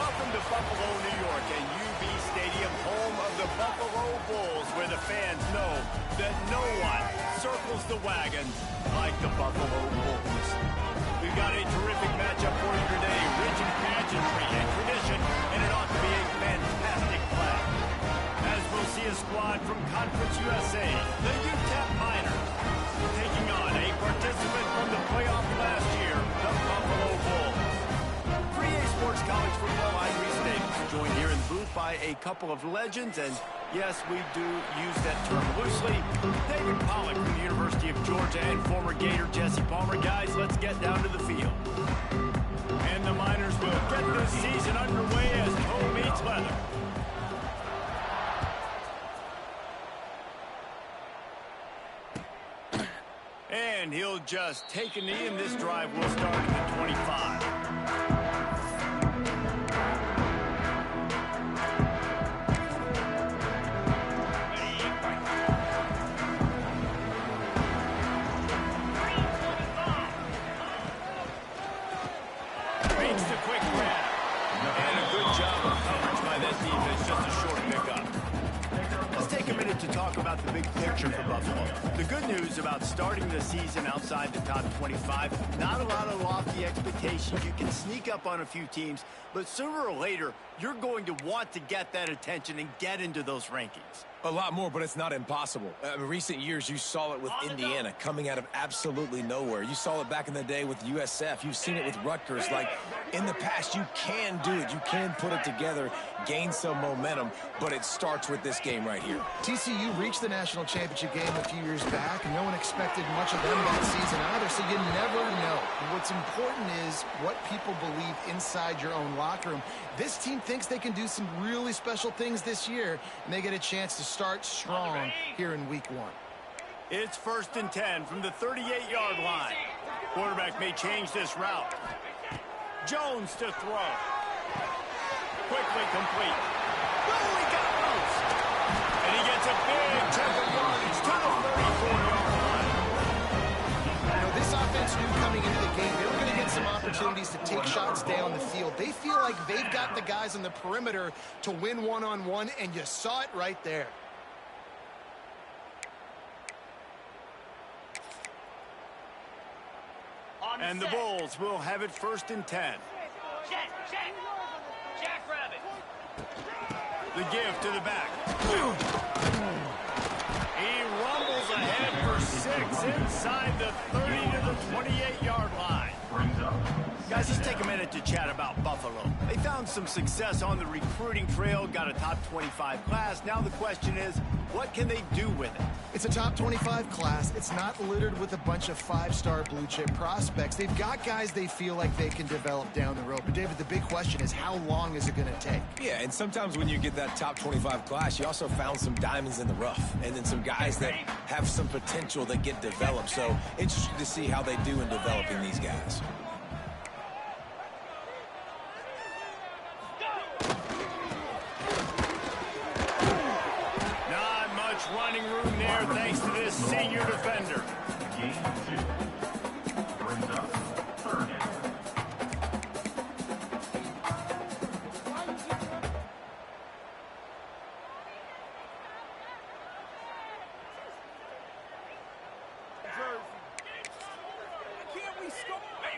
Welcome to Buffalo, New York, and UB Stadium, home of the Buffalo Bulls, where the fans know that no one circles the wagons like the Buffalo Bulls. We've got a terrific matchup for you today, rich in pageantry and tradition, and it ought to be a fantastic play. As we'll see a squad from Conference USA, the Utep Miners, taking on a participant from the playoff last year, the Buffalo Bulls. 3A Sports College Football, I'm Reese Davis, joined here in the booth by a couple of legends, and yes, we do use that term loosely. David Pollack from the University of Georgia and former Gator Jesse Palmer. Guys, let's get down to the field. And the Miners will get this season underway as toe meets leather. And he'll just take a knee, and this drive will start at the 25. Makes the quick grab. And a good job of coverage by that defense, just a short pickup. Let's take a minute to talk about the big picture for Buffalo. The good news about starting the season outside the top 25, not a lot of lofty expectations. You can sneak up on a few teams, but sooner or later, you're going to want to get that attention and get into those rankings. A lot more, but it's not impossible. In recent years, you saw it with Indiana coming out of absolutely nowhere. You saw it back in the day with USF. You've seen it with Rutgers. Like, in the past, you can do it. You can put it together, gain some momentum, but it starts with this game right here. TCU reached the national championship game a few years back, and no one expected much of them that season either, so you never know. What's important is what people believe inside your own locker room. This team thinks they can do some really special things this year, and they get a chance to start strong here in week 1. It's 1st and 10 from the 38-yard line. Quarterback may change this route. Jones to throw. Quickly complete. Oh, he got loose. And he gets a big chunk of yardage to the 34-yard line. You know, this offense knew coming into the game they were going to get some opportunities to take shots down the field. They feel like they've got the guys on the perimeter to win one-on-one, and you saw it right there. And the Bulls will have it 1st and 10. Jackrabbit. The give to the back. He rumbles ahead for 6 inside the 30 to the 28-yard line. Guys, let's take a minute to chat about Buffalo. They found some success on the recruiting trail, got a top 25 class. Now the question is, what can they do with it? It's a top 25 class. It's not littered with a bunch of 5-star blue-chip prospects. They've got guys they feel like they can develop down the road. But, David, the big question is, how long is it going to take? Yeah, and sometimes when you get that top 25 class, you also found some diamonds in the rough. And then some guys that have some potential that get developed. So, interested to see how they do in developing these guys. Running room there thanks to this senior defender. Game 2 brings up 3rd down.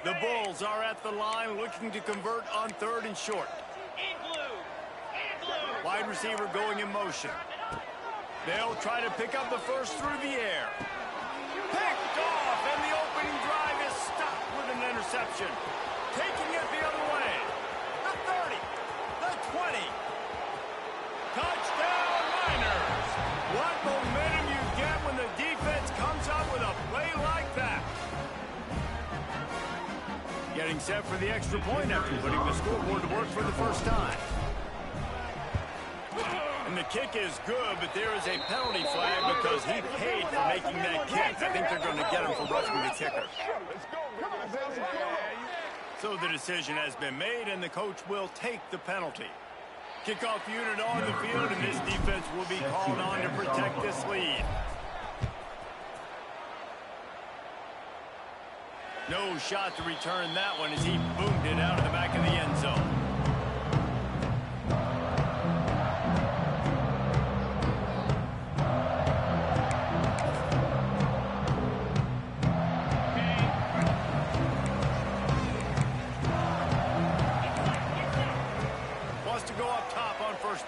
The Bulls are at the line looking to convert on 3rd and short. Wide receiver going in motion. They'll try to pick up the first through the air. Picked off, and the opening drive is stopped with an interception. Taking it the other way. The 30, the 20. Touchdown, Miners. What momentum you get when the defense comes up with a play like that. Getting set for the extra point after putting the scoreboard to work for the first time. And the kick is good, but there is a penalty flag because he paid for making that kick. I think they're going to get him for roughing the kicker. So the decision has been made, and the coach will take the penalty. Kickoff unit on the field, and this defense will be called on to protect this lead. No shot to return that one as he boomed it out of the back of the end zone.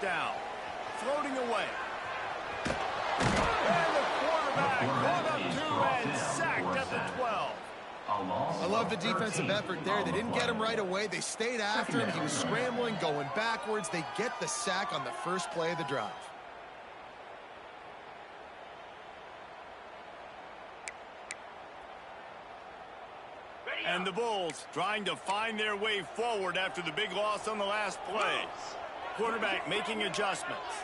down. Floating away. And the quarterback caught up to and sacked at the 12. I love the defensive effort there. They didn't get him right away. They stayed after him. He was scrambling, going backwards. They get the sack on the first play of the drive. And the Bulls trying to find their way forward after the big loss on the last play. Quarterback making adjustments.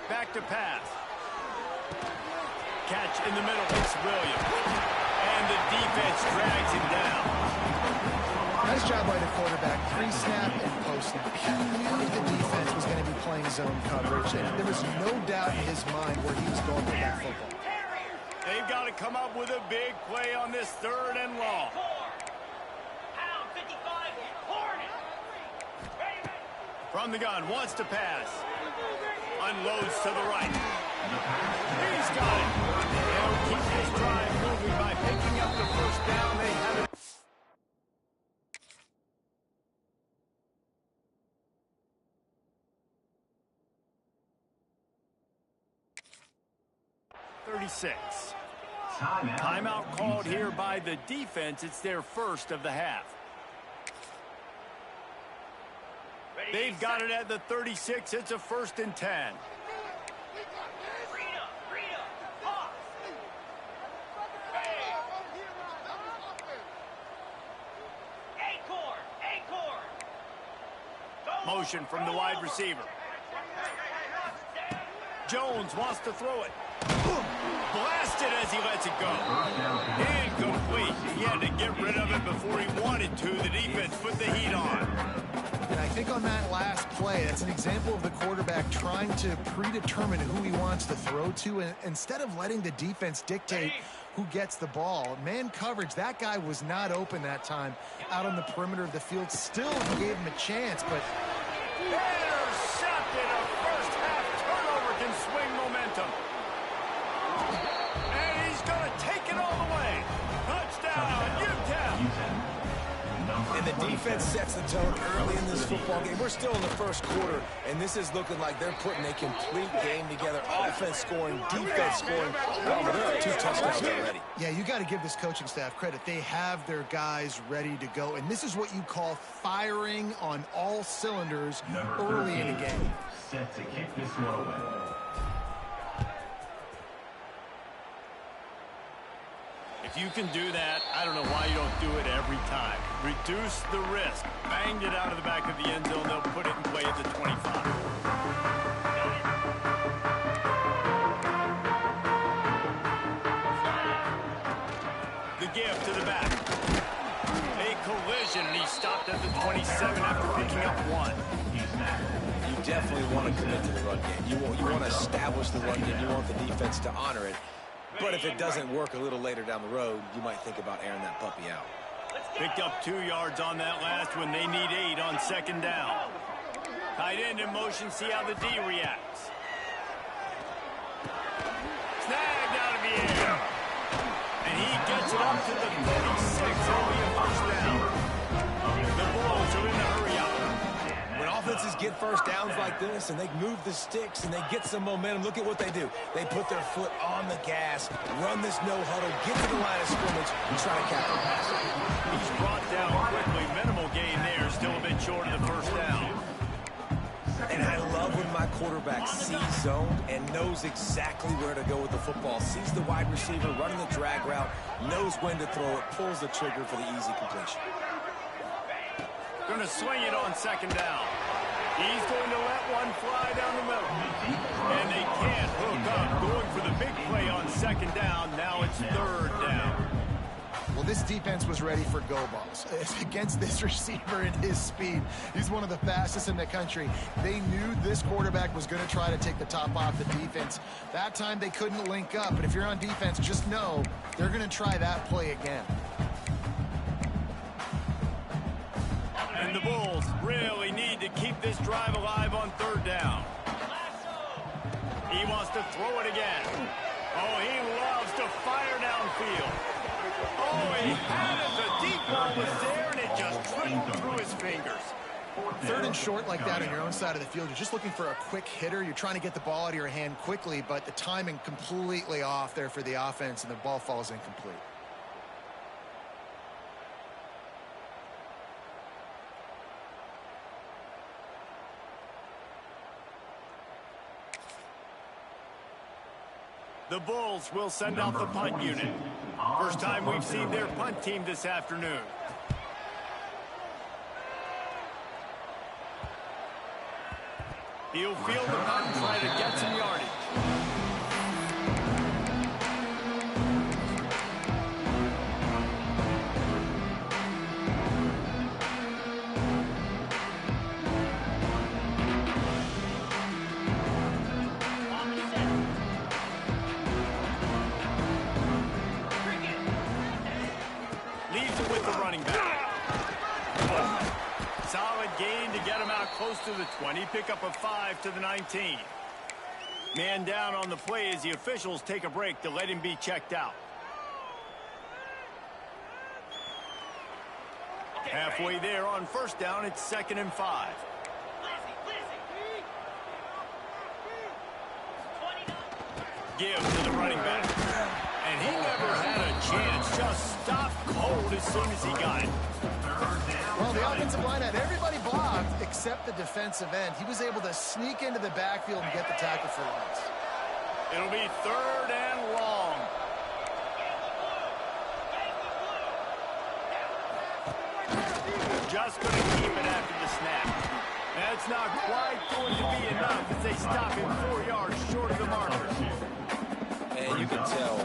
Back to pass. Catch in the middle. It's Williams. And the defense drags him down. Nice job by the quarterback, pre-snap and post-snap. He knew the defense was going to be playing zone coverage, and there was no doubt in his mind where he was going with that football. They've got to come up with a big play on this 3rd and long. From the gun, wants to pass. Unloads to the right. He's got it. They'll keep this drive moving by picking up the first down. They have it. Timeout called here by the defense. It's their first of the half. They've got it at the 36. It's a 1st and 10. Motion from the wide receiver. Jones wants to throw it. Blasted as he lets it go. Incomplete. He had to get rid of it before he wanted to. The defense put the heat on. And I think on that last play, that's an example of the quarterback trying to predetermine who he wants to throw to, and instead of letting the defense dictate who gets the ball. Man coverage, that guy was not open that time out on the perimeter of the field. Still, he gave him a chance, but... Intercepted. A first half turnover can swing momentum. And he's going to take it all the way. Touchdown, Utep. And the defense sets the tone early in this football game. We're still in the first quarter, and this is looking like they're putting a complete game together. Offense scoring, defense scoring. Well, there are 2 touchdowns already. Yeah, you got to give this coaching staff credit. They have their guys ready to go, and this is what you call firing on all cylinders early in a game. Set to kick this one away. If you can do that, I don't know why you don't do it every time. Reduce the risk. Banged it out of the back of the end zone. They'll put it in play at the 25. The give to the back. A collision, and he stopped at the 27 after picking up 1. You definitely want to commit to the run game. You want to establish the run game. You want the defense to honor it. But if it doesn't work a little later down the road, you might think about airing that puppy out. Picked up 2 yards on that last one. They need 8 on 2nd down. Tight end in motion. See how the D reacts. Snagged out of the air. And he gets it up to the 36. Only a first down. The Bulls are in the hurry up. When offenses get first downs like this and they move the sticks and they get some momentum, look at what they do. They put their foot on the gas, run this no huddle, get to the line of scrimmage, and try to capitalize. He's brought down quickly. Minimal gain there. Still a bit short of the first down. And I love when my quarterback sees zoned and knows exactly where to go with the football. Sees the wide receiver running the drag route, knows when to throw it, pulls the trigger for the easy completion. Going to swing it on 2nd down. He's going to let one fly down the middle. And they can't hook up. Going for the big play on 2nd down. Now it's 3rd down. Well, this defense was ready for go balls. Against this receiver and his speed, he's one of the fastest in the country. They knew this quarterback was going to try to take the top off the defense. That time they couldn't link up. But if you're on defense, just know they're going to try that play again. And the Bulls really need to keep this drive alive on 3rd down. He wants to throw it again. Oh, he loves to fire downfield. Oh, he had it. The deep ball was there, and it just tripped through his fingers. Third and short like that on your own side of the field, you're just looking for a quick hitter. You're trying to get the ball out of your hand quickly, but the timing completely off there for the offense, and the ball falls incomplete. The Bulls will send out the punt unit. First time we've seen their punt team this afternoon. He'll field the punt and try to get some yardage. Close to the 20, pickup of 5 to the 19. Man down on the play as the officials take a break to let him be checked out. Halfway there on first down, it's 2nd and 5. Give to the running back. And he never had a chance, just stopped cold as soon as he got it. Well, the offensive line had everybody blocked except the defensive end. He was able to sneak into the backfield and get the tackle for loss. It'll be 3rd and long. Just going to keep it after the snap. That's not quite going to be enough as they stop him 4 yards short of the marker. And you can tell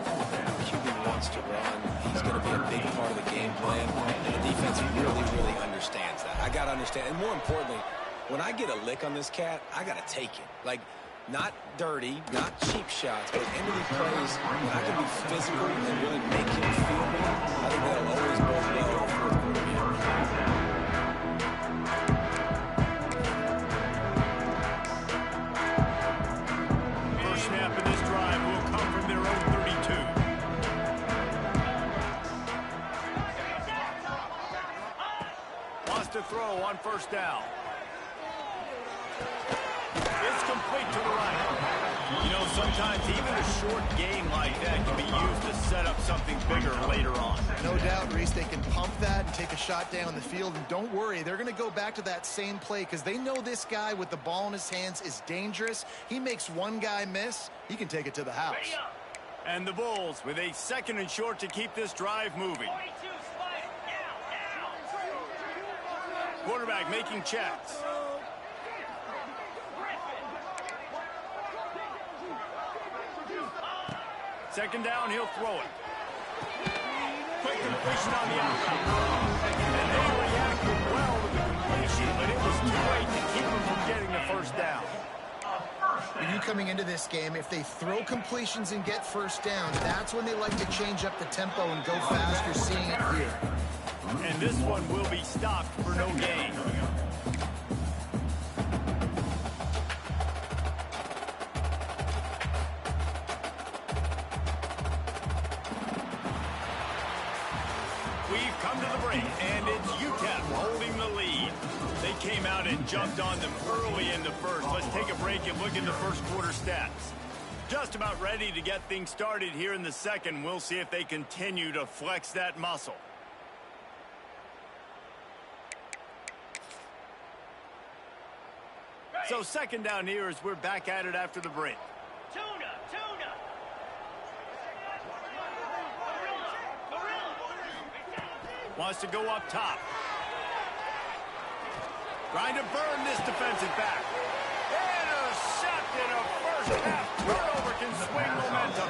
QB wants to run. He's going to be a big part of the game plan. And the defense really understands that. I got to understand. And more importantly, when I get a lick on this cat, I got to take it. Like, not dirty, not cheap shots, but end of these plays, when I can be physical and really make him feel me, I think that'll always go well in the fourth quarter. First snap of this drive will come from their own 32. Wants to throw on first down. It's complete to the right. You know, sometimes even a short gain like that can be used to set up something bigger later on. No doubt, Reese, they can pump that and take a shot down the field. And don't worry, they're going to go back to that same play because they know this guy with the ball in his hands is dangerous. He makes one guy miss, he can take it to the house. And the Bulls with a 2nd and short to keep this drive moving. Quarterback making checks. Second down, he'll throw it. Quick completion on the outside. And they reacted well with the completion, but it was too late to keep them from getting the first down. When you coming into this game, if they throw completions and get first down, that's when they like to change up the tempo and go fast. You're seeing it here. And this one will be stopped for no gain. We've come to the break, and it's Utep holding the lead. They came out and jumped on them early in the first. Let's take a break and look at the first quarter stats. Just about ready to get things started here in the second. We'll see if they continue to flex that muscle. So second down here as we're back at it after the break. Wants to go up top. Trying to burn this defensive back. Intercepted. A first half turnover can swing momentum.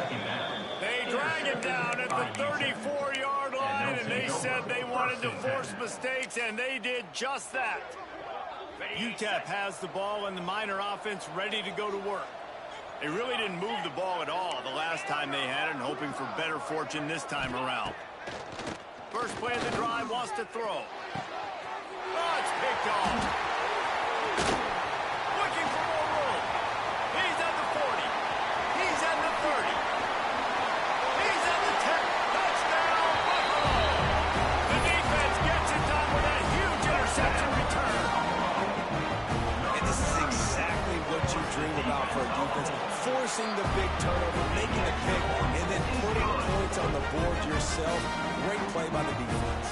They drag it down at the 34-yard line, and they said they wanted to force mistakes, and they did just that. Utep has the ball and the Miner offense ready to go to work. They really didn't move the ball at all the last time they had it, and hoping for better fortune this time around. First play of the drive, wants to throw. Oh, it's picked off. Looking for more room. He's at the 40. He's at the 30. He's at the 10. Touchdown, Buffalo. The defense gets it done with a huge interception return. dream about for a defense. Forcing the big turnover, making the pick, and then putting points on the board yourself. Great play by the defense.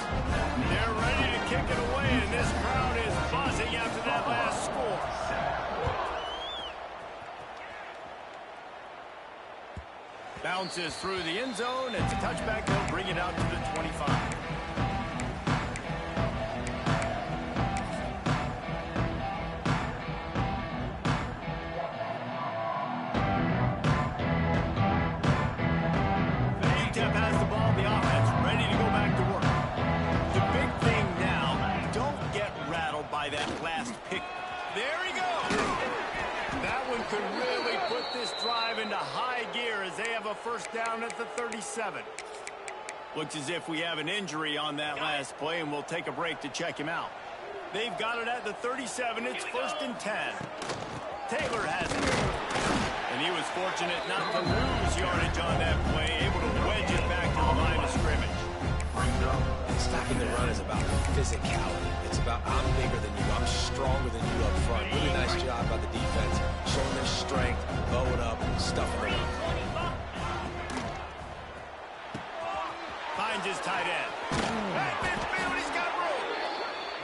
They're ready to kick it away, and this crowd is buzzing after that last score. Bounces through the end zone. It's a touchback. They'll bring it out to the 25. Utep has the ball. The offense ready to go back to work. The big thing now, don't get rattled by that last pick. There he goes. That one could really put this drive into high gear as they have a first down at the 37. Looks as if we have an injury on that last play, and we'll take a break to check him out. They've got it at the 37. It's 1st and 10. Taylor has it. And he was fortunate not to lose yardage on that play, able to wedge it back to the line of scrimmage. Stopping the run is about physicality. It's about I'm bigger than you, I'm stronger than you up front. Really nice job by the defense, showing their strength, bowing up, stuffing the run. Finds his tight end. At midfield, he's got room.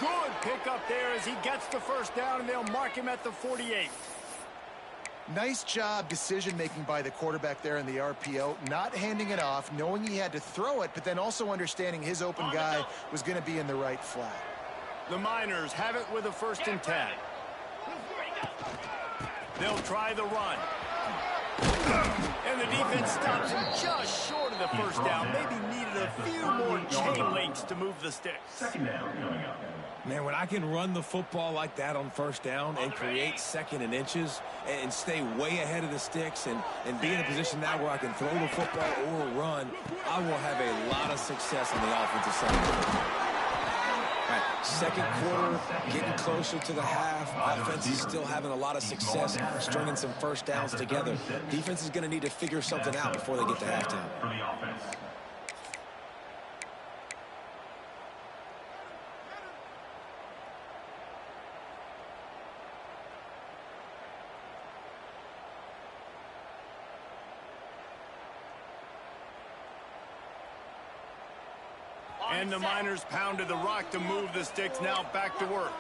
Good pickup there as he gets the first down, and they'll mark him at the 48. Nice job decision-making by the quarterback there in the RPO, not handing it off, knowing he had to throw it, but then also understanding his open guy was going to be in the right flat. The Miners have it with a 1st and 10. They'll try the run. And the defense stops him just short of the first down. Maybe needed a few more chain links to move the sticks. Second down coming up. Man, when I can run the football like that on first down and create 2nd and inches and stay way ahead of the sticks and be in a position now where I can throw the football or run, I will have a lot of success on the offensive side. All right, second quarter, getting closer to the half. Offense is still having a lot of success stringing some first downs together. Defense is going to need to figure something out before they get to halftime. For the offense. And the Miners pounded the rock to move the sticks. Now back to work.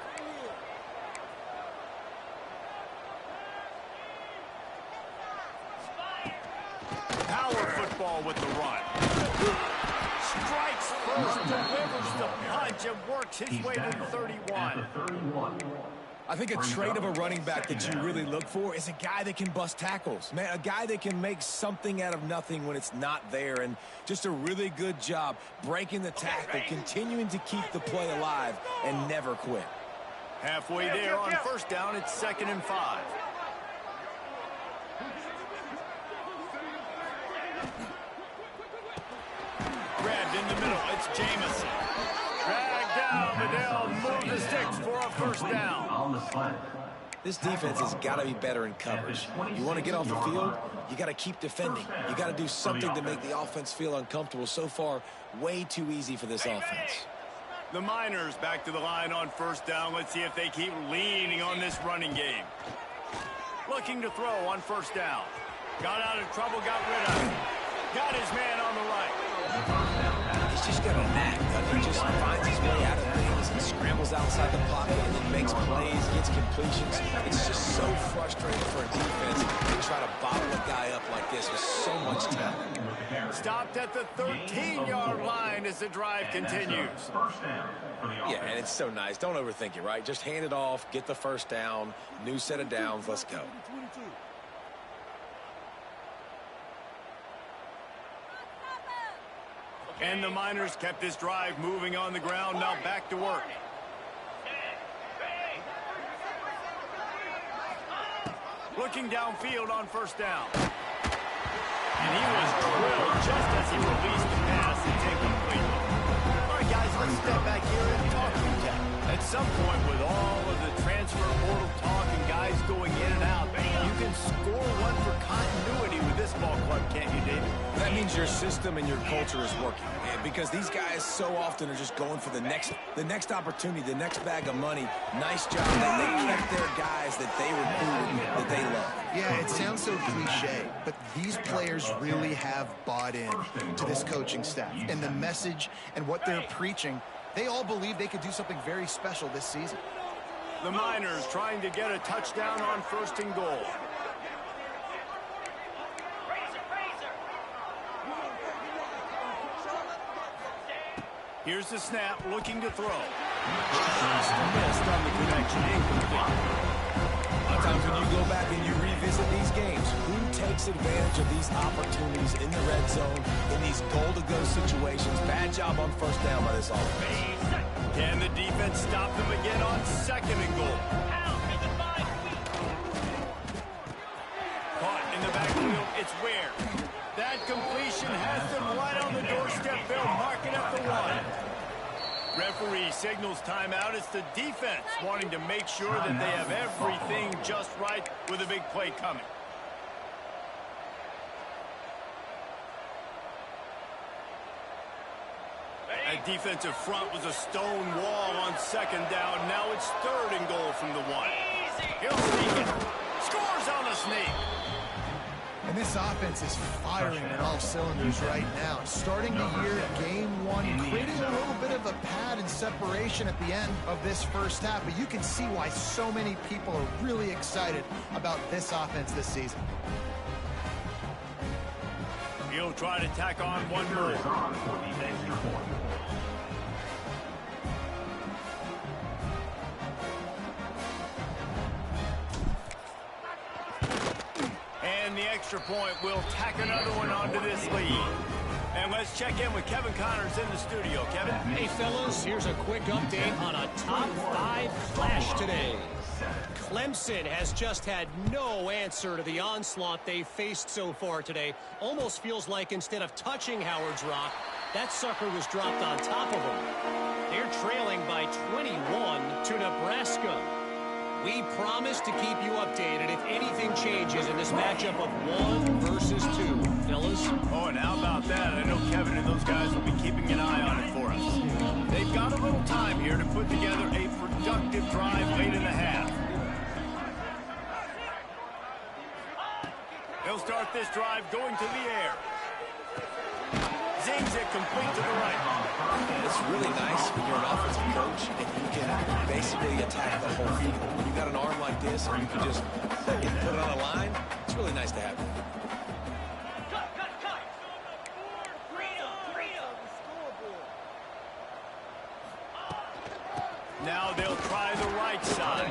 Power football with the run. Strikes first, delivers the punch, and works his way to the 31. I think a trait of a running back that you really look for is a guy that can bust tackles. Man, a guy that can make something out of nothing when it's not there. And just a really good job breaking the tackle, continuing to keep the play alive, and never quit. Halfway there on first down, it's 2nd and 5. Grabbed in the middle, it's Jamison. Dragged down, but they'll move the sticks for a first down. On the slant. This defense has got to be better in coverage. You want to get off the field, you got to keep defending. You got to do something to make the offense feel uncomfortable. So far, way too easy for this offense. The Miners back to the line on first down. Let's see if they keep leaning on this running game. Looking to throw on first down. Got out of trouble, got rid of it. Got his man on the right. He's just got a knack. He just finds his way out of things and scrambles outside the pocket and then makes plays, gets completions. It's just so frustrating for a defense to try to bottle a guy up like this with so much talent. Stopped at the 13-yard line as the drive continues. Yeah, and it's so nice. Don't overthink it, right? Just hand it off, get the first down, new set of downs, let's go. And the Miners kept this drive moving on the ground. Now back to work. Looking downfield on first down. And he was drilled just as he released the pass. It's incomplete. All right, guys, let's step back here and talk Utep. At some point, with all of the transfer portal talk and guys going in and out, you can score one for continuity with this ball club, can't you, David? That means your system and your culture is working. Because these guys so often are just going for the next opportunity, the next bag of money. Nice job that they kept their guys that they recruited, that they love. Yeah, it sounds so cliche, but these players really have bought in to this coaching staff and the message and what they're preaching. They all believe they could do something very special this season. The Miners trying to get a touchdown on 1st and goal. Here's the snap, looking to throw. Just missed on the connection. Incomplete. A lot of times when you go back and you revisit these games, who takes advantage of these opportunities in the red zone, in these goal-to-go situations? Bad job on 1st down by this offense. Can the defense stop them again on 2nd and goal? Caught in the backfield, it's Ware. That completion has them right on the doorstep. They'll mark it at the 1. Referee signals timeout. It's the defense wanting to make sure that they have everything just right with a big play coming. That defensive front was a stone wall on 2nd down. Now it's 3rd and goal from the 1. He'll sneak it. Scores on the sneak. And this offense is firing on all cylinders right now. Starting the year, game 1, creating a little bit of a pad and separation at the end of this 1st half. But you can see why so many people are really excited about this offense this season. He'll try to tack on one more. And the extra point will tack another one onto this lead. And let's check in with Kevin Connors in the studio. Kevin? Hey, fellas, here's a quick update on a top 5 flash today. Clemson has just had no answer to the onslaught they faced so far today. Almost feels like instead of touching Howard's Rock, that sucker was dropped on top of him. They're trailing by 21 to Nebraska. We promise to keep you updated if anything changes in this matchup of 1 versus 2. Fellas? Oh, and how about that? I know Kevin and those guys will be keeping an eye on it for us. They've got a little time here to put together a productive drive late in the half. They'll start this drive going to the air. Zings it complete to the right. It's really nice when you're an offensive coach and you can basically attack the whole field. When you got an arm like this and you can just put it on a line, it's really nice to have it. Now they'll try the right side.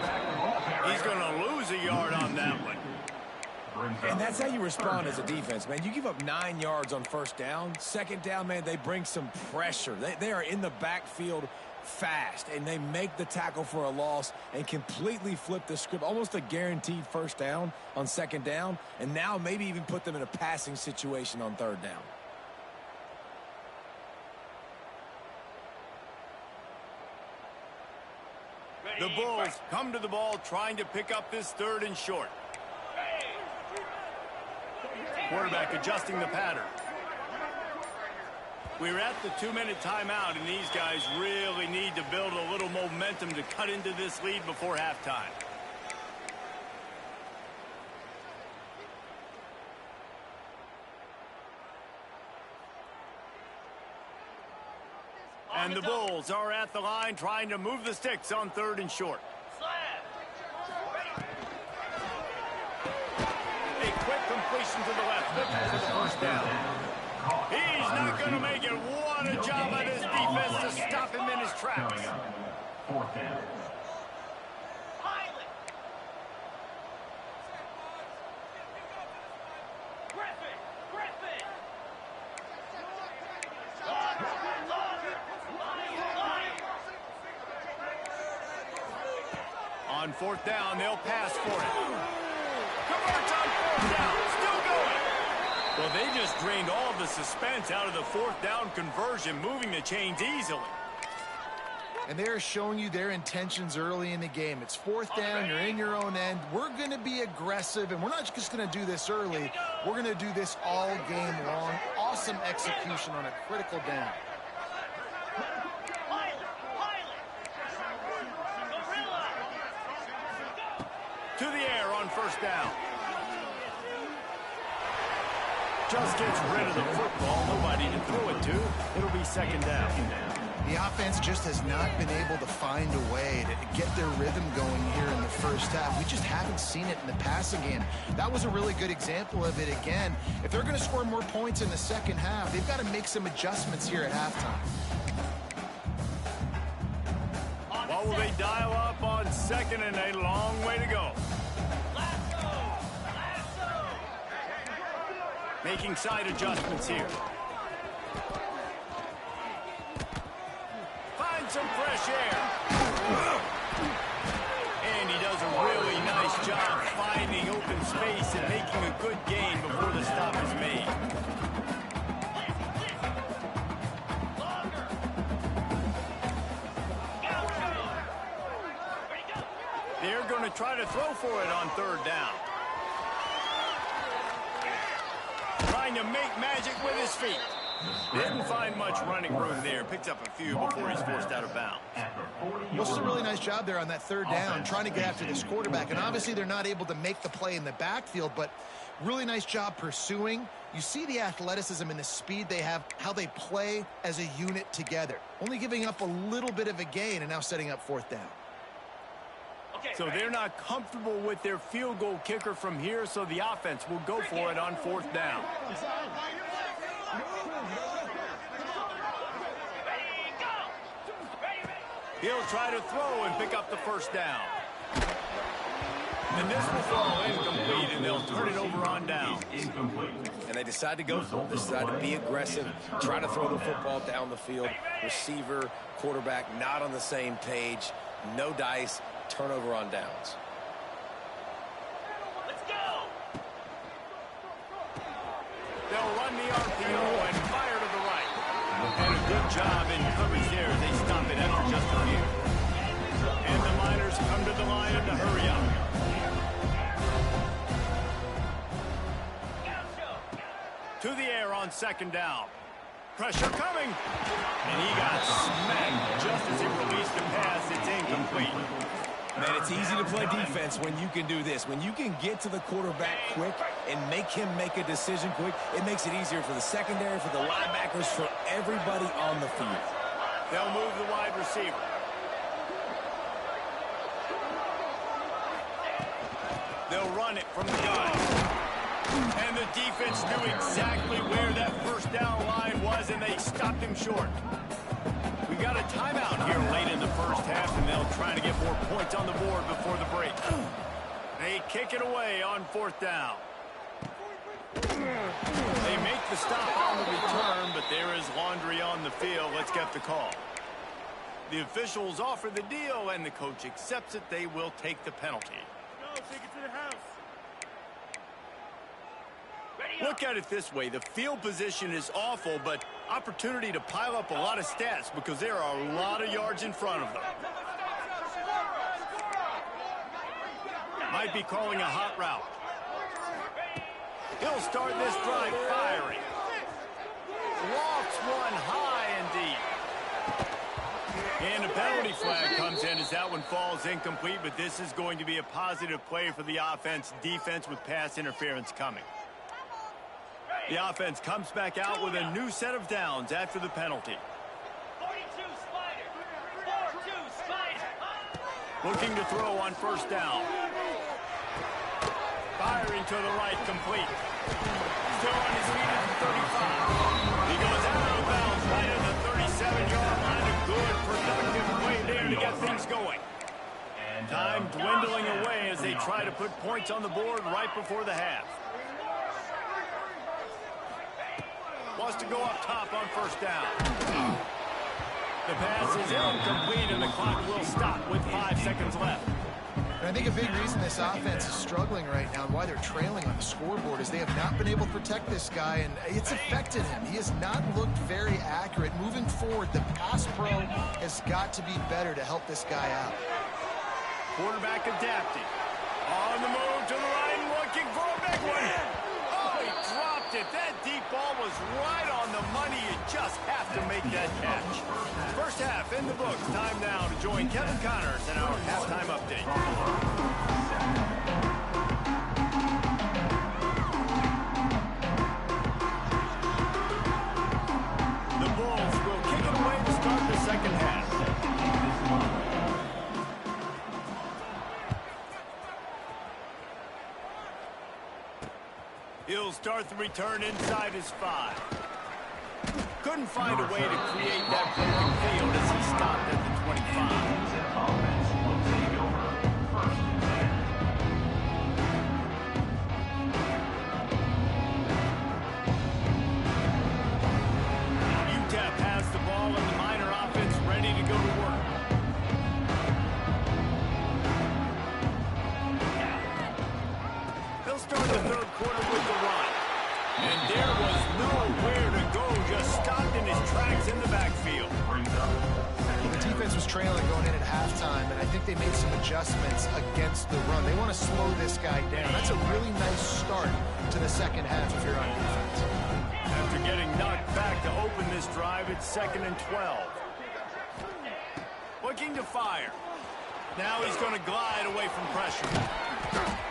He's going to lose a yard on that one. And that's how you respond as a defense, man. You give up 9 yards on 1st down. 2nd down, man, they bring some pressure. They are in the backfield fast, and they make the tackle for a loss and completely flip the script. Almost a guaranteed 1st down on 2nd down, and now maybe even put them in a passing situation on 3rd down. The Bulls come to the ball trying to pick up this 3rd and short. Quarterback adjusting the pattern. We're at the 2-minute timeout, and these guys really need to build a little momentum to cut into this lead before halftime. And the Bulls are at the line trying to move the sticks on 3rd and short. A quick completion to the left, looking for the 1st down. He's not going to make it. What a job by this defense to stop him in his tracks. 4th down. On 4th down, they'll pass for it. Converts on 4th down, still going. Well, they just drained all the suspense out of the 4th down conversion, moving the chains easily. And they're showing you their intentions early in the game. It's 4th down, you're in your own end. We're going to be aggressive, and we're not just going to do this early. We're going to do this all game long. Awesome execution on a critical down. To the air on 1st first down. Just gets rid of the football. Nobody to throw it to. It'll be second down. The offense just has not been able to find a way to get their rhythm going here in the first half. We just haven't seen it in the passing game. That was a really good example of it again. If they're going to score more points in the second half, they've got to make some adjustments here at halftime. What will they dial up on second and a long way to go? Making side adjustments here. Find some fresh air. And he does a really nice job finding open space and making a good gain before the stop is made. They're going to try to throw for it on third down. Trying to make magic with his feet. Didn't find much running room there. Picks up a few before he's forced out of bounds. Well, just a really nice job there on that third down, trying to get after this quarterback. And obviously they're not able to make the play in the backfield, but really nice job pursuing. You see the athleticism and the speed they have, how they play as a unit together. Only giving up a little bit of a gain and now setting up fourth down. So they're not comfortable with their field goal kicker from here, so the offense will go for it on fourth down. He'll try to throw and pick up the first down. And this will fall incomplete, and they'll turn it over on down. And they decide to go for it. They decide to be aggressive, try to throw the football down the field. Receiver, quarterback, not on the same page. No dice. Turnover on downs. Let's go. They'll run the RPO and fire to the right. And a good job in coverage there. They stop it after just a few. And the Miners come to the line in a hurry up. To the air on second down. Pressure coming. And he got smacked just as he released the pass. It's incomplete. Man, it's easy to play defense when you can do this. When you can get to the quarterback quick and make him make a decision quick, it makes it easier for the secondary, for the linebackers, for everybody on the field. They'll move the wide receiver. They'll run it from the gun. And the defense knew exactly where that first down line was, and they stopped him short. We got a timeout here late in the first half, and they'll try to get more points on the board before the break. They kick it away on fourth down. They make the stop on the return, but there is laundry on the field. Let's get the call. The officials offer the deal, and the coach accepts it. They will take the penalty. No, take it to the house. Look at it this way. The field position is awful, but opportunity to pile up a lot of stats because there are a lot of yards in front of them. Might be calling a hot route. He'll start this drive firing. Lofts one high indeed. And a penalty flag comes in as that one falls incomplete, but this is going to be a positive play for the offense. Defense with pass interference coming. The offense comes back out with a new set of downs after the penalty. 42 Spider. 42 Spider. Looking to throw on first down. Firing to the right, complete. Still on his feet at the 35. He goes out of bounds right at the 37-yard line. A good, productive play there to get things going. Time dwindling away as they try to put points on the board right before the half. Wants to go up top on first down. The pass is incomplete, and the clock will stop with 5 seconds left. And I think a big reason this offense is struggling right now and why they're trailing on the scoreboard is they have not been able to protect this guy, and it's affected him. He has not looked very accurate. Moving forward, the pass pro has got to be better to help this guy out. Quarterback adapting. On the move to the line, looking for a big one. Oh, he dropped it. That deep ball was right on the money. You just have to make that catch. First half in the books. Time now to join Kevin Connors in our halftime update. He'll start the return inside his 5. Couldn't find a way to create that broken field as he stopped at the 25. Offense will take over first and 10. Utep has the ball and the Miner offense ready to go to work. He'll start the third quarter with the run. And there was nowhere to go, just stopped in his tracks in the backfield. The defense was trailing going in at halftime, and I think they made some adjustments against the run. They want to slow this guy down. That's a really nice start to the second half if you're on defense. After getting knocked back to open this drive, it's 2nd and 12. Looking to fire. Now he's going to glide away from pressure.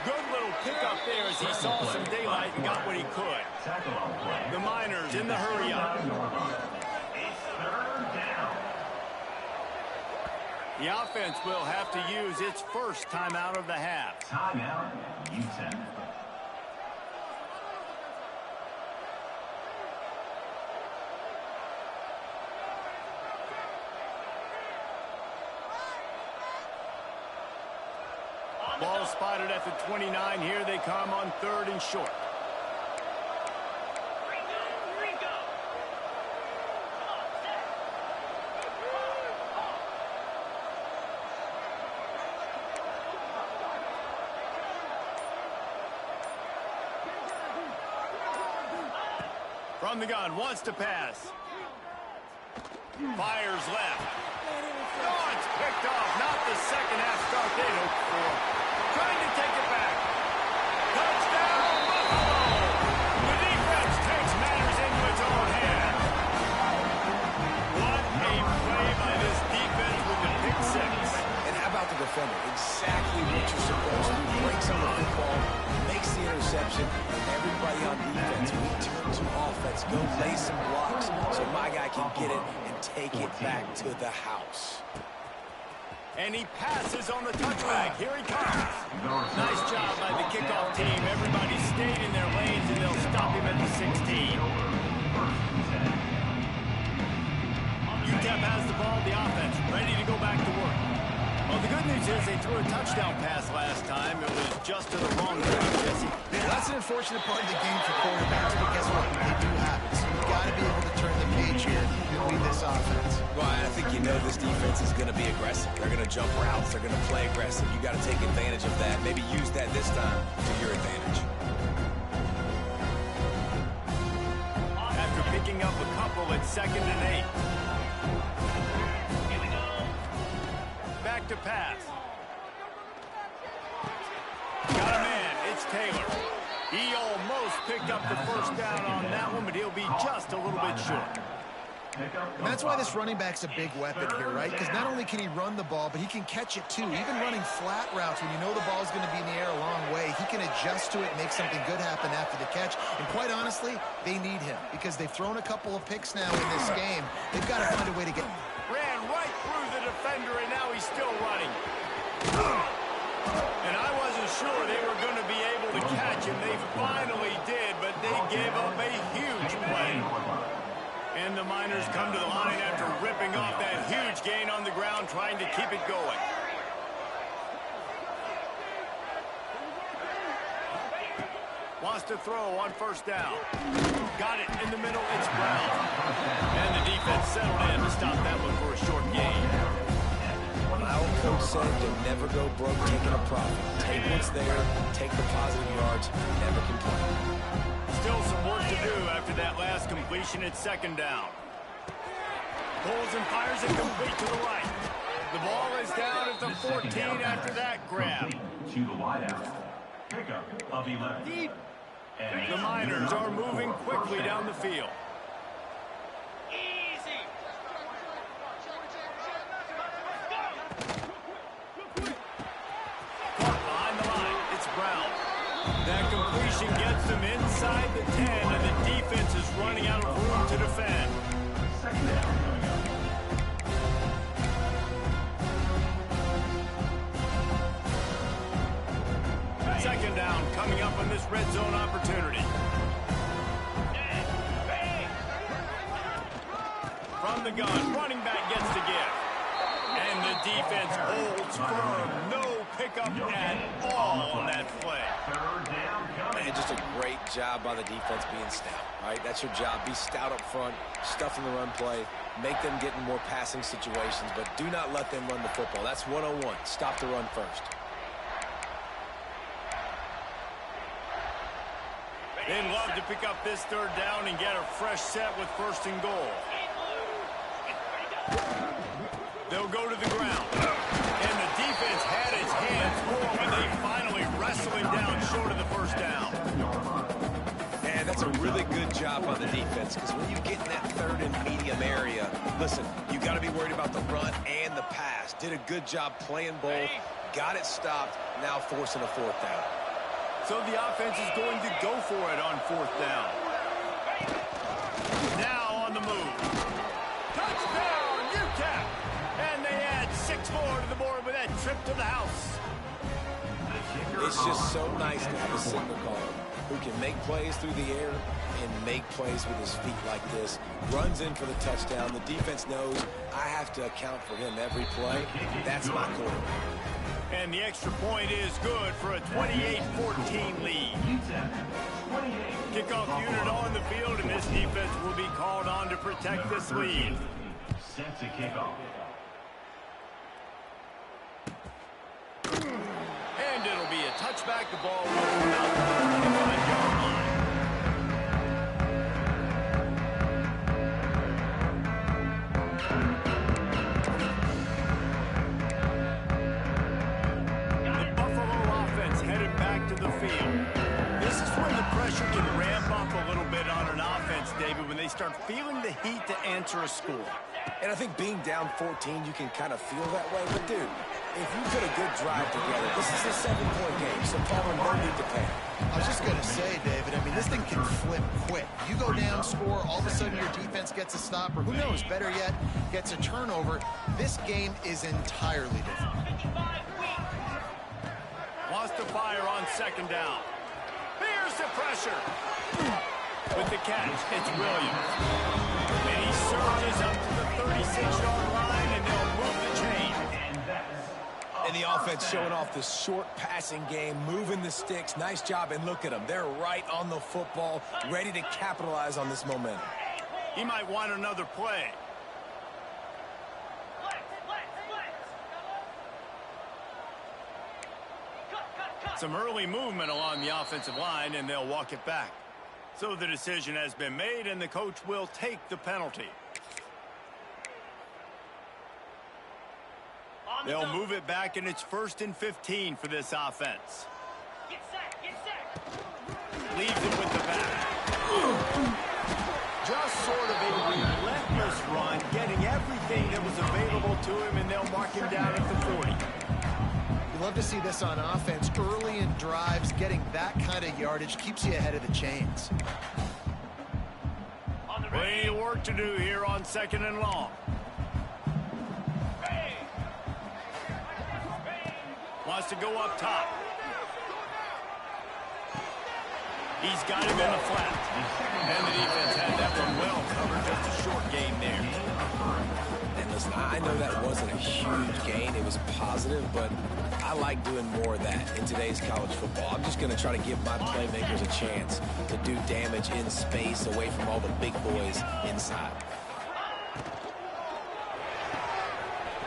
Good little pickup there as he saw some daylight and got what he could. The Miners in the hurry up. The offense will have to use its first timeout of the half. Timeout, Utep. Ball spotted at the 29. Here they come on 3rd and short. From the gun, wants to pass. Fires left. Oh, it's picked off. Not the second half start they'd hoped for. Trying to take it back. Touchdown, Buffalo! The defense takes matters into its own hands. What a play by this defense with the pick 6. And how about the defender? Exactly what you're supposed to do. Breaks on the football, makes the interception. Everybody on defense, we turn to offense. Go lay some blocks so my guy can get it and take it back to the house. And he passes on the touchback. Here he comes. Nice job by the kickoff team. Everybody stayed in their lanes, and they'll stop him at the 16. Utep has the ball, the offense, ready to go back to work. Well, the good news is they threw a touchdown pass last time. It was just to the wrong guy, Jesse. Yeah, that's an unfortunate part of the game for quarterbacks, but guess what? They do happen. So you've got to be able to turn the page here and lead this offense. Well, I think you know this defense is going to be aggressive. They're going to jump routes. They're going to play aggressive. You got to take advantage of that. Maybe use that this time to your advantage. After picking up a couple at 2nd and 8. Back to pass. Got a man. It's Taylor. He almost picked up the first down on that one, but he'll be just a little bit short. And that's why this running back's a big weapon here, right? Because not only can he run the ball, but he can catch it too. Even running flat routes when you know the ball's going to be in the air a long way, he can adjust to it and make something good happen after the catch. And quite honestly, they need him because they've thrown a couple of picks now in this game. They've got to find a way to get... Ran right through the defender, and now he's still running. And I wasn't sure they were going to be able to catch him. They finally did, but they gave up a huge play. And the Miners come to the line after ripping off that huge gain on the ground, trying to keep it going. Wants to throw on 1st down. Got it in the middle. It's Brown. And the defense settled in to stop that one for a short gain. My old coach said you'll never go broke taking a profit. Take what's there, take the positive yards, never complain. Still some work to do after that last completion at 2nd down. Pulls and fires it complete to the right. The ball is down at the 14 after that grab. To the wideout. Pickup of 11. The Miners are moving quickly down the field. Caught behind the line. It's Brown. That completion gets them inside the 10, and the defense is running out of room to defend. 2nd down coming up. 2nd down coming up on this red zone opportunity. From the gun, running back gets to give. And the defense holds firm. No pickup at all on that play. And just a great job by the defense being stout. All right, that's your job. Be stout up front, stuff in the run play, make them get in more passing situations, but do not let them run the football. That's 101. Stop the run first. They'd love to pick up this third down and get a fresh set with first and goal. They'll go to the ground. And the defense had its hands full when they finally wrestle him down short of the first down. And that's a really good job by the defense, because when you get in that third and medium area, listen, you got to be worried about the run and the pass. Did a good job playing both, got it stopped, now forcing a fourth down. So the offense is going to go for it on fourth down. Now on the move. Touchdown, Utep! And they add 6 more to the board with that trip to the house. It's just so nice to have a signal caller who can make plays through the air and make plays with his feet like this. Runs in for the touchdown. The defense knows I have to account for him every play. That's my quarterback. And the extra point is good for a 28-14 lead. Kickoff unit on the field, and this defense will be called on to protect this lead. Set to kick off. And it'll be a touchback. The ball will come out to the 25-yard line. The Buffalo offense headed back to the field. This is when the pressure can ramp up a little bit on an offense, David, when they start feeling the heat to answer a score. And I think being down 14, you can kind of feel that way. But, dude, if you put a good drive together, this is a 7-point game, so Palmer, no need to panic. I was just going to say, David, I mean, this thing can flip quick. You go down, score, all of a sudden your defense gets a stop, or who knows, better yet, gets a turnover. This game is entirely different. Wants to fire on second down. Here's the pressure. With the catch, it's Williams. And he surges up to the 36-yard line, and they'll move the chain. And the offense showing off the short passing game, moving the sticks. Nice job, and look at them. They're right on the football, ready to capitalize on this momentum. He might want another play. Some early movement along the offensive line, and they'll walk it back. So the decision has been made, and the coach will take the penalty. They'll move it back, and it's 1st and 15 for this offense. Get set. Leaves it with the back. Just sort of a relentless run, getting everything that was available to him, and they'll mark him down at the 40. You love to see this on offense. Early in drives, getting that kind of yardage keeps you ahead of the chains. Plenty of work to do here on 2nd and long. Wants to go up top. He's got him in the flat. And the defense had that one well covered. Just a short gain there. And listen, I know that wasn't a huge gain. It was positive, but I like doing more of that in today's college football. I'm just going to try to give my playmakers a chance to do damage in space away from all the big boys inside.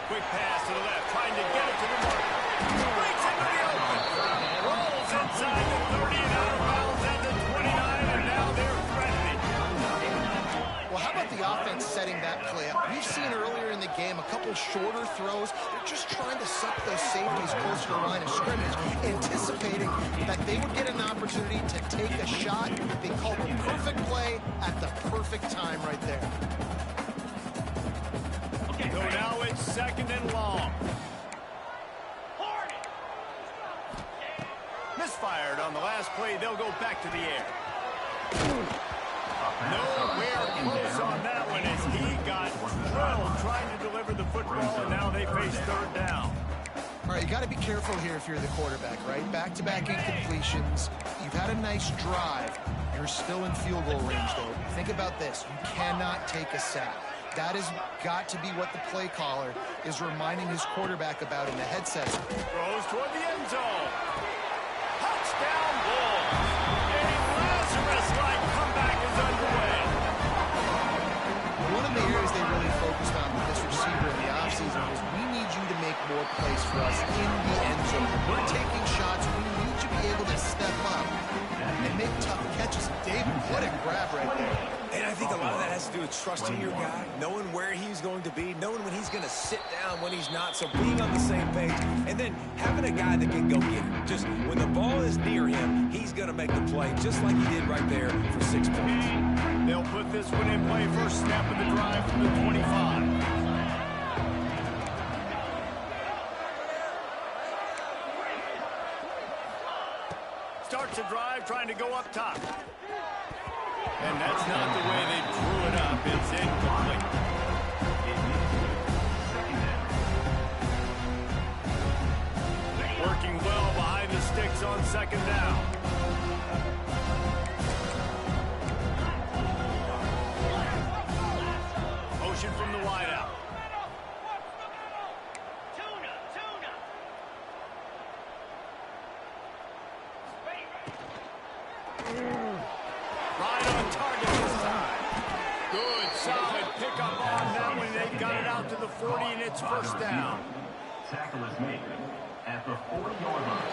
Quick pass to the left, trying to get it to the mark. Breaks into the open. Rolls inside the 30 and out of bounds at the 29, and now they're threatening. Well, how about the offense setting that play up? We've seen earlier in the game a couple shorter throws. They're just trying to suck those safeties closer to the line of scrimmage, anticipating that they would get an opportunity to take a shot. They called the perfect play at the perfect time right there. So now it's 2nd and long. Misfired on the last play. They'll go back to the air. Nowhere close on that one as he got drilled trying to deliver the football, and now they face 3rd down. All right, you got to be careful here if you're the quarterback, right? Back-to-back incompletions. You've had a nice drive. You're still in field goal range, though. Think about this. You cannot take a sack. That has got to be what the play caller is reminding his quarterback about in the headsets. Throws toward the end zone. Touchdown Bulls. A Lazarus-like comeback is underway. One of the areas they really focused on with this receiver in the offseason was we need you to make more plays for us in the end zone. We're taking shots. We need you to be able to step up and make tough catches. David, what a grab right there. And I think a lot of that has to do with trusting your guy, knowing where he's going to be, knowing when he's going to sit down, when he's not, so being on the same page, and then having a guy that can go get it. Just when the ball is near him, he's going to make the play, just like he did right there for 6 points. They'll put this one in play. First snap of the drive from the 25. Starts a drive trying to go up top. And that's not the way they drew it up. It's incomplete. Working well behind the sticks on second down. Motion from the wideout. Right on target this time. Good, solid pickup on that one. They got it out to the 40, and it's first down. Tackle is made at the 40-yard line.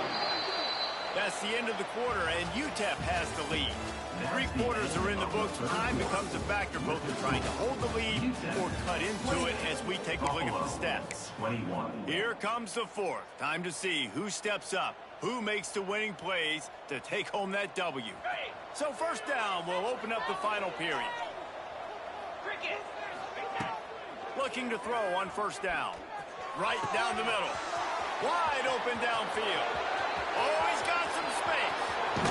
That's the end of the quarter, and Utep has the lead. 3 quarters are in the books. Time becomes a factor, both in trying to hold the lead or cut into it as we take a look at the stats. 21. Here comes the fourth. Time to see who steps up, who makes the winning plays to take home that W. So first down will open up the final period. Looking to throw on first down. Right down the middle. Wide open downfield. Oh, he's got some space.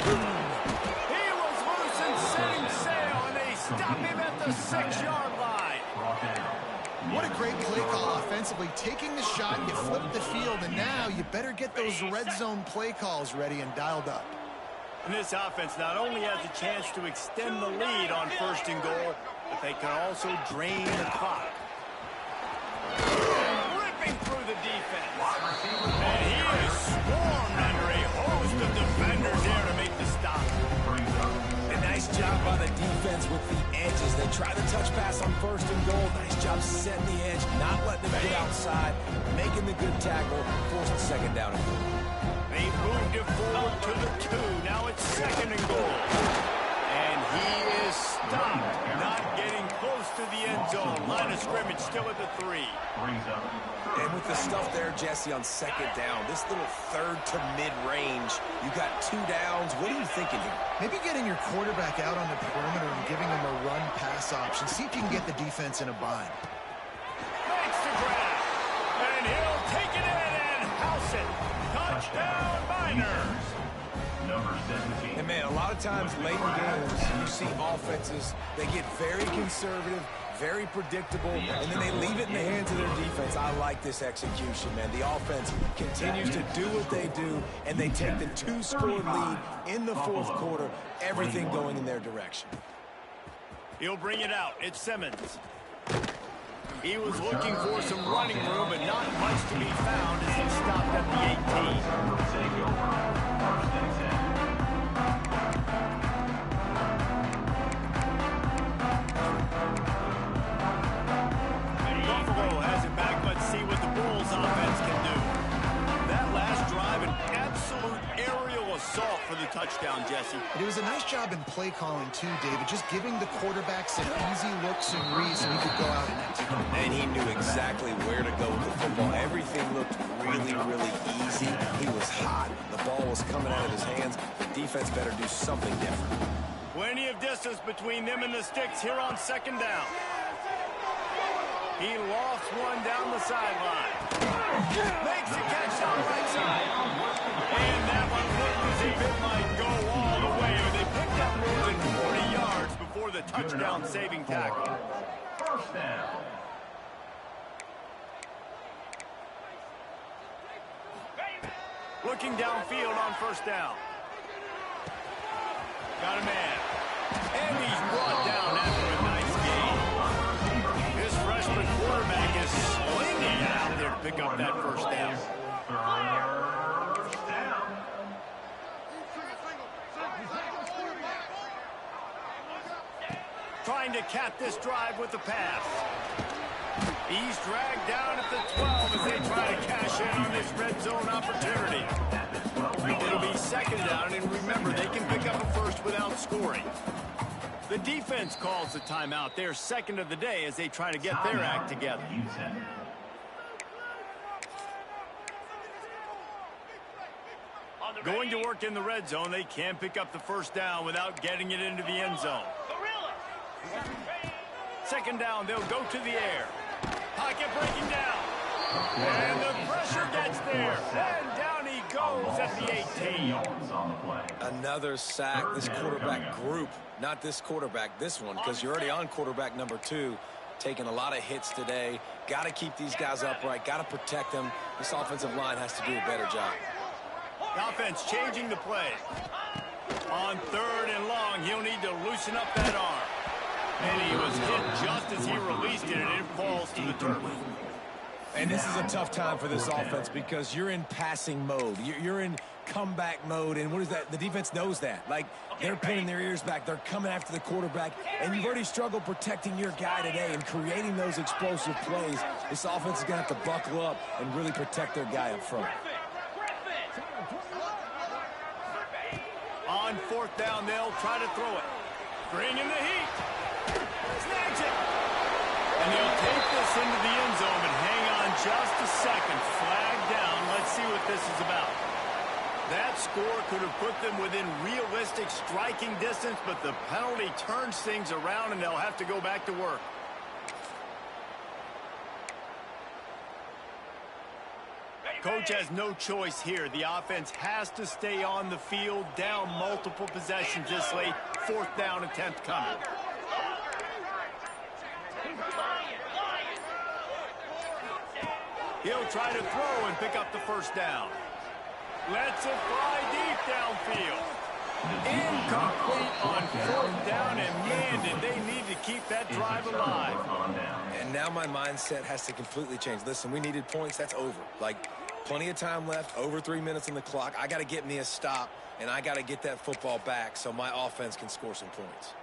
He was loose and setting sail, and they stop him at the 6-yard line. What a great play call offensively. Taking the shot, you flip the field, and now you better get those red zone play calls ready and dialed up. And this offense not only has a chance to extend the lead on first and goal, but they can also drain the clock. Ripping through the defense. And he is swarmed under a host of defenders there to make the stop. A nice job by the defense with the edges. They try the touch pass on first and goal. Nice job setting the edge, not letting them get outside, making the good tackle, forced the second down and goal. They moved it forward to the 2. Now it's second and goal. And he is stopped, not getting close to the end zone. Line of scrimmage still at the 3. And with the stuff there, Jesse, on second down, this little third to mid-range, you got 2 downs. What are you thinking here? Maybe getting your quarterback out on the perimeter and giving him a run-pass option. See if you can get the defense in a bind. Makes the grab. And he'll take it in and house it. Touchdown, Miners. Number 17. And, man, a lot of times late in games, you see offenses, they get very conservative, very predictable, and then they leave it in the hands of their defense. I like this execution, man. The offense continues to do what they do, and they take the 2-score lead in the fourth quarter, everything going in their direction. He'll bring it out. It's Simmons. He was looking for some running room, but not much to be found as he stopped at the 18. Buffalo has it back. Let's see what the Bulls offense can do. That last drive, an absolute aerial assault for the touchdown, Jesse. It was a nice job in play calling too, David, just giving the quarterback some easy looks and reads so he could go out and execute. And he knew exactly where to go with the football. Everything looked really, really easy. He was hot. The ball was coming out of his hands. The defense better do something different. Plenty of distance between them and the sticks here on second down. He lofts one down the sideline. Makes a catch on the right side. And that one looked as if it might go all the way. They picked up more than 40 yards before the touchdown-saving tackle. First down. Looking downfield on first down. Got a man. And he's brought down after a nice gain. This freshman quarterback is slinging it out there to pick up that first down. Trying to cap this drive with the pass. He's dragged down at the 12 as they try to cash in on this red zone opportunity. It'll be second down, and remember, they can pick up a first without scoring. The defense calls the timeout. They're second of the day as they try to get their act together. Going to work in the red zone, they can't pick up the first down without getting it into the end zone. Second down, they'll go to the air. Pocket breaking down. And the pressure gets there. And down he goes at the 18. Another sack. This quarterback group, not this quarterback, this one, because you're already on quarterback number 2, taking a lot of hits today. Got to keep these guys upright. Got to protect them. This offensive line has to do a better job. The offense changing the play. On third and long, he'll need to loosen up that arm. And he was hit just as he released it, and it falls to the turf. And this is a tough time for this offense because you're in passing mode. You're in comeback mode, and what is that? The defense knows that. Like, they're pinning their ears back. They're coming after the quarterback, and you've already struggled protecting your guy today and creating those explosive plays. This offense is going to have to buckle up and really protect their guy up front. On fourth down, they'll try to throw it. Bring in the heat. Snags it. And they'll take this into the end zone, but hang on just a second. Flag down. Let's see what this is about. That score could have put them within realistic striking distance, but the penalty turns things around, and they'll have to go back to work. Coach has no choice here. The offense has to stay on the field, down multiple possessions this late. Fourth down attempt coming. He'll try to throw and pick up the first down. Lets it fly deep downfield. Incomplete on fourth down, and man, did they need to keep that drive alive. And now my mindset has to completely change. Listen, we needed points. That's over. Like, plenty of time left, over 3 minutes on the clock. I got to get me a stop, and I got to get that football back so my offense can score some points.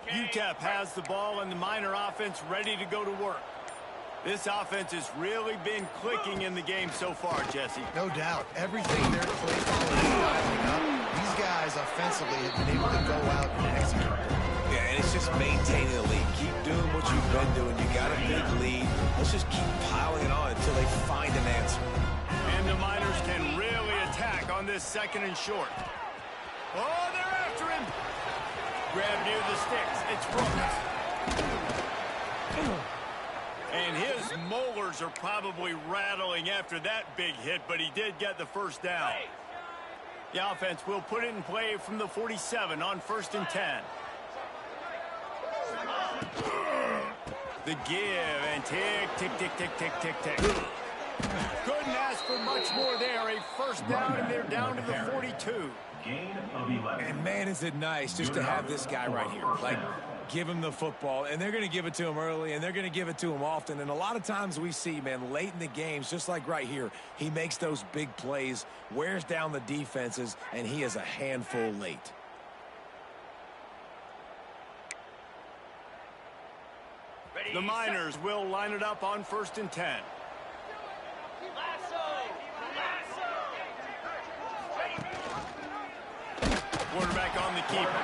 Utep has the ball, and the Miner offense ready to go to work. This offense has really been clicking in the game so far, Jesse. No doubt. Everything their play calling is dialing up. These guys offensively have been able to go out and execute. Yeah, and it's just maintaining the lead. Keep doing what you've been doing. You got a big lead. Let's just keep piling it on until they find an answer. And the Miners can really attack on this second and short. Oh, they're after him. Grab near the sticks. It's Brooks. And his molars are probably rattling after that big hit, but he did get the first down. The offense will put it in play from the 47 on 1st and 10. The give and tick, tick, tick, tick, tick, tick, tick. Couldn't ask for much more there. A first down, and they're down to the 42. And man, is it nice just to have this guy right here. Like, give him the football, and they're going to give it to him early, and they're going to give it to him often. And a lot of times we see, man, late in the games, just like right here, he makes those big plays, wears down the defenses, and he is a handful late. The Miners will line it up on 1st and 10. Quarterback on the keeper.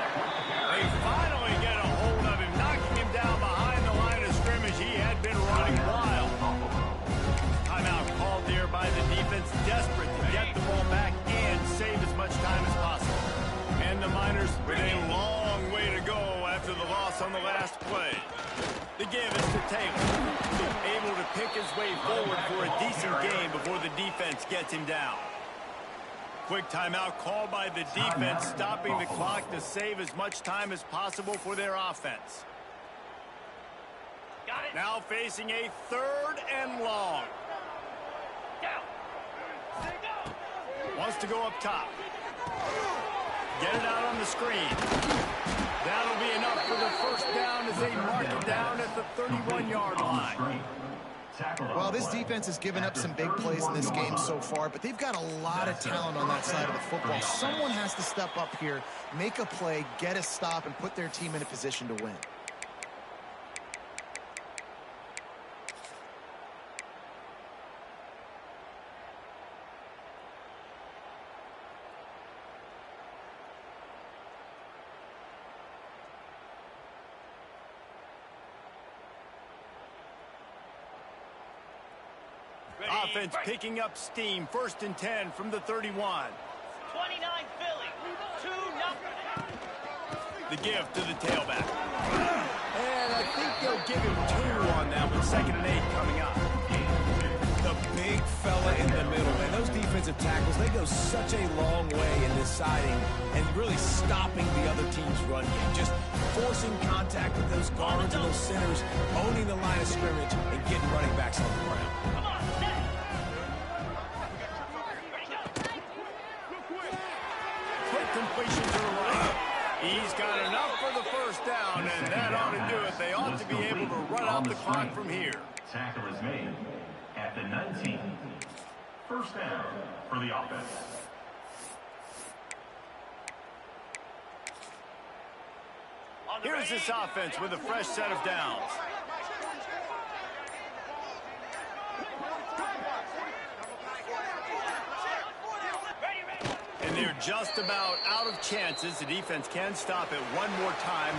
They finally get a hold of him, knocking him down behind the line of scrimmage. He had been running wild. Timeout called there by the defense, desperate to get the ball back and save as much time as possible. And the Miners with a long way to go after the loss on the last play. The give is to Taylor, able to pick his way forward for a decent game before the defense gets him down. Quick timeout called by the defense, stopping the clock to save as much time as possible for their offense. Now facing a 3rd and long. Wants to go up top. Get it out on the screen. That'll be enough for the first down as they mark it down at the 31-yard line. Well, this defense has given up some big plays in this game so far, but they've got a lot of talent on that side of the football. Someone has to step up here, make a play, get a stop, and put their team in a position to win. Offense picking up steam. 1st and 10 from the 31. 29 Philly. 2-0. The give to the tailback. And I think they'll give him 2 on that with 2nd and 8 coming up. The big fella in the middle, man. Those defensive tackles, they go such a long way in deciding and really stopping the other team's run game. Just forcing contact with those guards and those centers, owning the line of scrimmage, and getting running backs on the ground. Come on, set. Quick completion to the right. He's got enough for the first down, and that ought to do it. They ought to be able to run out the clock from here. Tackle is made at the 19. First down for the offense. Here's this offense with a fresh set of downs. And they're just about out of chances. The defense can stop it one more time.